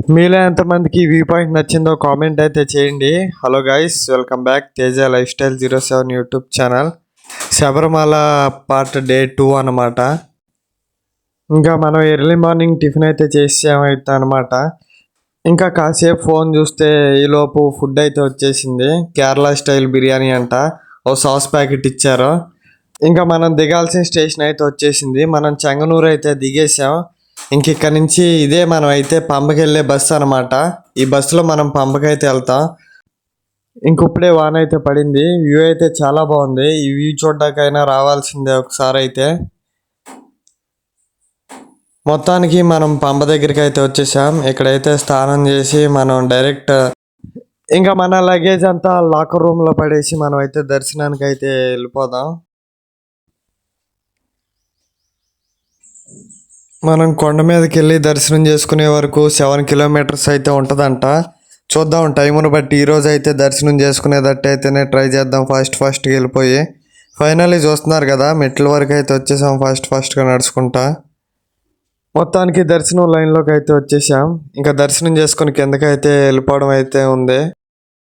మీలో ఎంతమందికి ఈ వ్యూ పాయింట్ నచ్చిందో కామెంట్ అయితే చేయండి. Hello guys, welcome back Teja life style 07 YouTube channel. Sabarimala part day 2 అనమాట. ఇంకా మనం ఎర్లీ మార్నింగ్ టిఫిన్ అయితే చేసామైతే అనమాట. ఇంకా కాసేపు ఫోన్ చూస్తే ఈలోపు ఫుడ్ అయితే వచ్చేసింది. కేరళ స్టైల్ బిర్యానీ అంట. ఓ సాస్ ప్యాకెట్ ఇచ్చారు. ఇంకా మనం దిగాల్సిన స్టేషన్ అయితే వచ్చేసింది. మనం చెంగనూరు అయితే దిగేసాం. ఇక్కడ నుంచి ఇదే మనం అయితే పంబకి వెళ్ళే బస్సు అనమాట. ఈ బస్సులో మనం పంబకి అయితే వెళ్తాం. ఇప్పుడే వాన అయితే పడింది. వ్యూ అయితే చాలా బాగుంది. ఈ వ్యూ చూడడానికైనా రావాల్సిందే ఒకసారి అయితే. మొత్తానికి మనం పంబ దగ్గరికి అయితే వచ్చేసాం. ఇక్కడైతే స్నానం చేసి మనం డైరెక్ట్ ఇంకా మన లగేజ్ అంతా లాకర్ రూమ్లో పడేసి మనం అయితే దర్శనానికి అయితే వెళ్ళిపోదాం. మనం కొండ మీదకి వెళ్ళి దర్శనం చేసుకునే వరకు 7 కిలోమీటర్స్ అయితే ఉంటుందంట. చూద్దాం టైమును బట్టి. ఈరోజు అయితే దర్శనం చేసుకునేటట్టయితేనే ట్రై చేద్దాం ఫాస్ట్గా వెళ్ళిపోయి. ఫైనల్లీ చూస్తున్నారు కదా, మెట్ల వరకు అయితే వచ్చేసాం ఫాస్ట్గా నడుచుకుంటా. మొత్తానికి దర్శనం లైన్లోకి అయితే వచ్చేసాం. ఇంకా దర్శనం చేసుకుని కిందకైతే వెళ్ళిపోవడం అయితే ఉంది.